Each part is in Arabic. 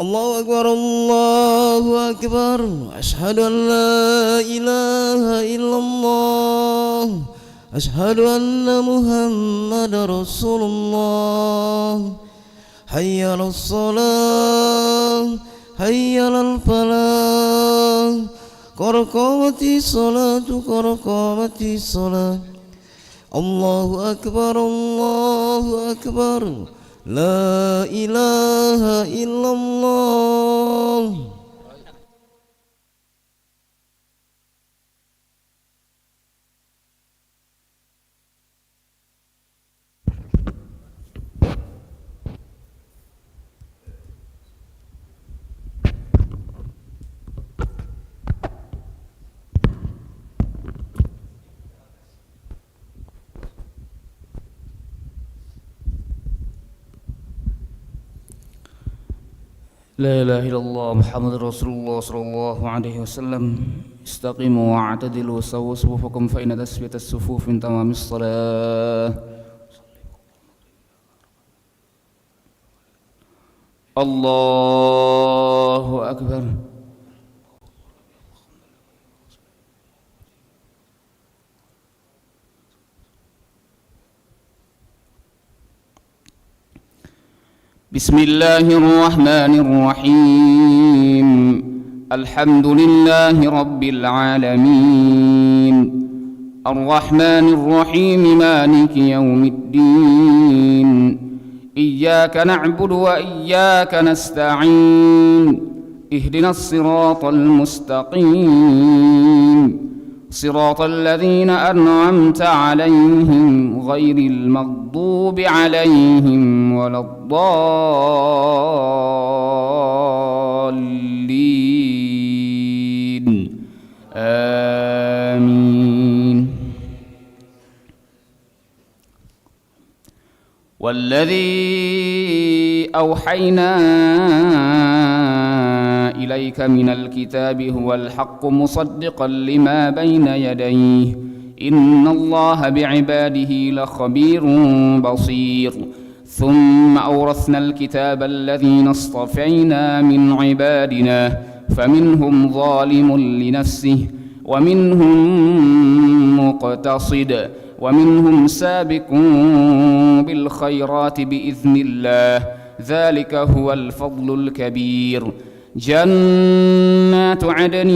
الله أكبر الله أكبر أشهد أن لا إله إلا الله أشهد أن محمد رسول الله حي على الصلاة حي على الفلاح قد قامت الصلاة قد قامت الصلاة الله أكبر الله أكبر لا إله إلا الله لا إله إلا الله محمد رسول الله صلى الله عليه وسلم استقيموا واعتدلوا سووا صفوفكم فإن تسوية الصفوف من تمام الصلاة الله أكبر بسم الله الرحمن الرحيم الحمد لله رب العالمين الرحمن الرحيم مالك يوم الدين إياك نعبد وإياك نستعين اهدنا الصراط المستقيم صراط الذين أنعمت عليهم غير المغضوب عليهم ولا الضالين آمين والذي أوحينا إليك من الكتاب هو الحق مصدقا لما بين يديه إن الله بعباده لخبير بصير ثم أورثنا الكتاب الذين اصطفينا من عبادنا فمنهم ظالم لنفسه ومنهم مقتصد ومنهم سابق بالخيرات بإذن الله ذلك هو الفضل الكبير جنات عدن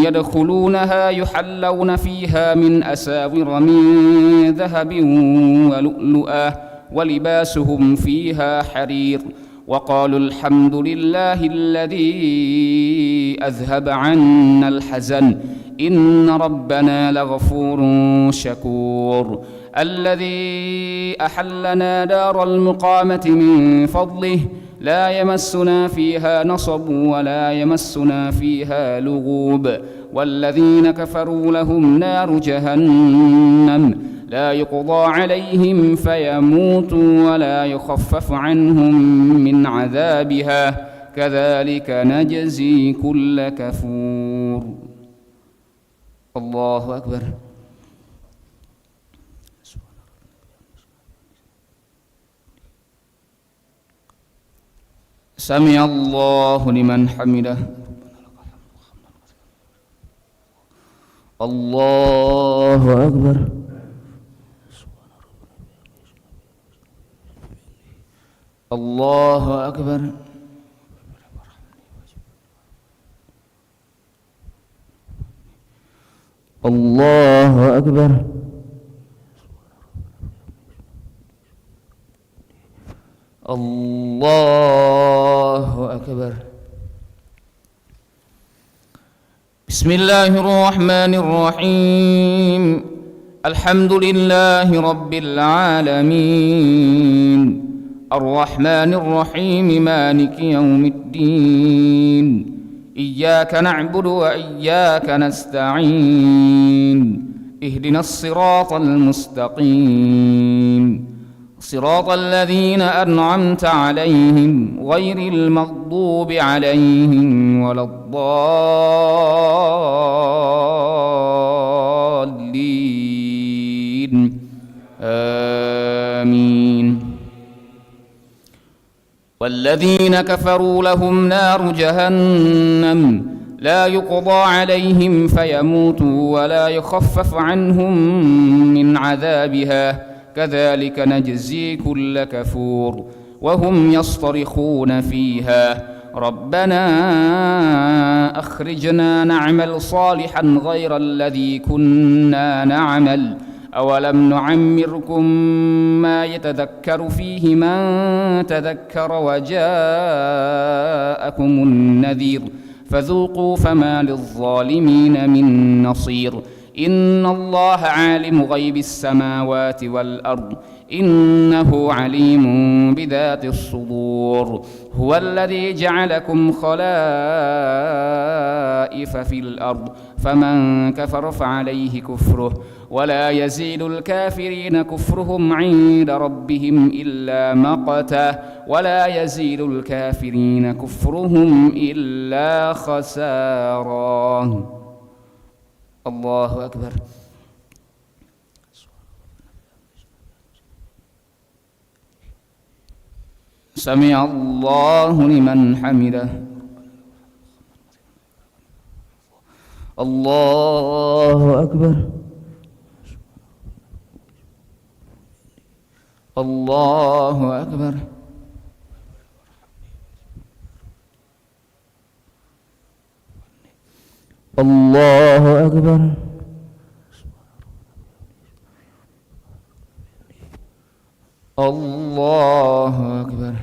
يدخلونها يحلون فيها من أساور من ذهب ولؤلؤا ولباسهم فيها حرير وقالوا الحمد لله الذي أذهب عنا الحزن إن ربنا لغفور شكور الذي أحلنا دار المقامة من فضله لا يمسنا فيها نصب ولا يمسنا فيها لغوب والذين كفروا لهم نار جهنم لا يقضى عليهم فيموتوا ولا يخفف عنهم من عذابها كذلك نجزي كل كفور الله أكبر سمع الله لمن حمده الله أكبر الله أكبر الله أكبر الله أكبر بسم الله الرحمن الرحيم الحمد لله رب العالمين الرحمن الرحيم مالك يوم الدين إياك نعبد وإياك نستعين اهدنا الصراط المستقيم صراط الذين أنعمت عليهم غير المغضوب عليهم ولا الضالين آمين والذين كفروا لهم نار جهنم لا يقضى عليهم فيموتوا ولا يخفف عنهم من عذابها كذلك نجزي كل كفور وهم يصطرخون فيها ربنا أخرجنا نعمل صالحا غير الذي كنا نعمل أولم نعمركم ما يتذكر فيه من تذكر وجاءكم النذير فذوقوا فما للظالمين من نصير إن الله عالم غيب السماوات والأرض إنه عليم بذات الصدور هو الذي جعلكم خلائف في الأرض فمن كفر فعليه كفره ولا يزيد الكافرين كفرهم عند ربهم إلا مقتا ولا يزيد الكافرين كفرهم إلا خسارا الله أكبر سمع الله لمن حمده الله أكبر الله أكبر الله أكبر الله أكبر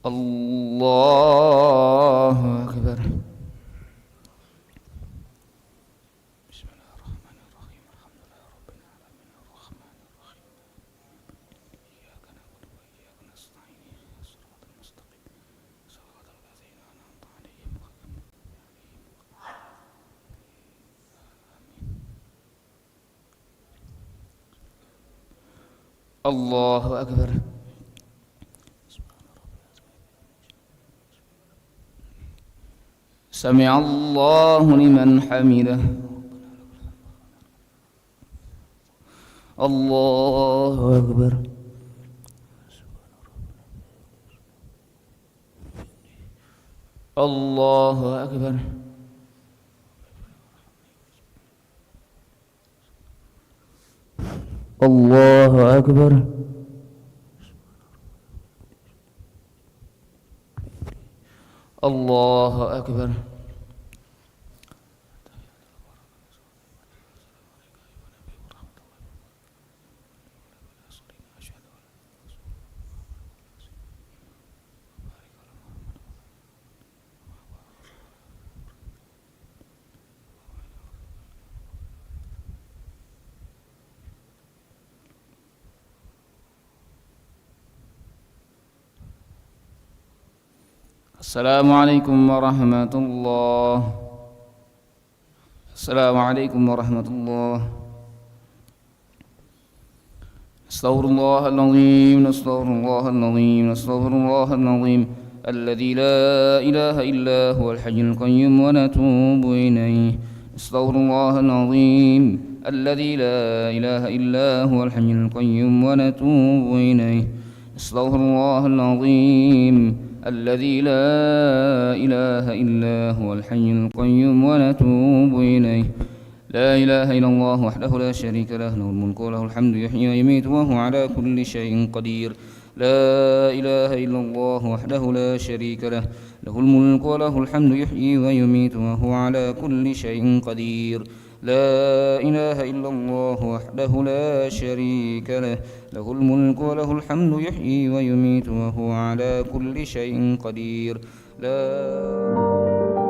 الله أكبر بسم الله الرحمن الرحيم الحمد لله رب العالمين الرحمن الرحيم إياك نعبد وإياك نستعين الصراط المستقيم صراط الذين أنعمت عليهم غير المغضوب عليهم الله أكبر سمع الله لمن حمده الله أكبر الله أكبر الله أكبر الله أكبر السلام عليكم ورحمة الله السلام عليكم ورحمة الله نستغفر الله العظيم نستغفر الله العظيم نستغفر الله العظيم الذي لا إله إلا هو الحي القيوم ونتوب إليه نستغفر الله العظيم الذي لا إله إلا هو الحي القيوم ونتوب إليه نستغفر الله العظيم الذي لا إله إلا هو الحي القيوم ونتوب إليه لا إله إلا الله وحده لا شريك له له الملك وله الحمد يحيي ويميت وهو على كل شيء قدير لا إله إلا الله وحده لا شريك له له الملك وله الحمد يحيي ويميت وهو على كل شيء قدير لا إله إلا الله وحده لا شريك له له الملك وله الحمد يحيي ويميت وهو على كل شيء قدير لا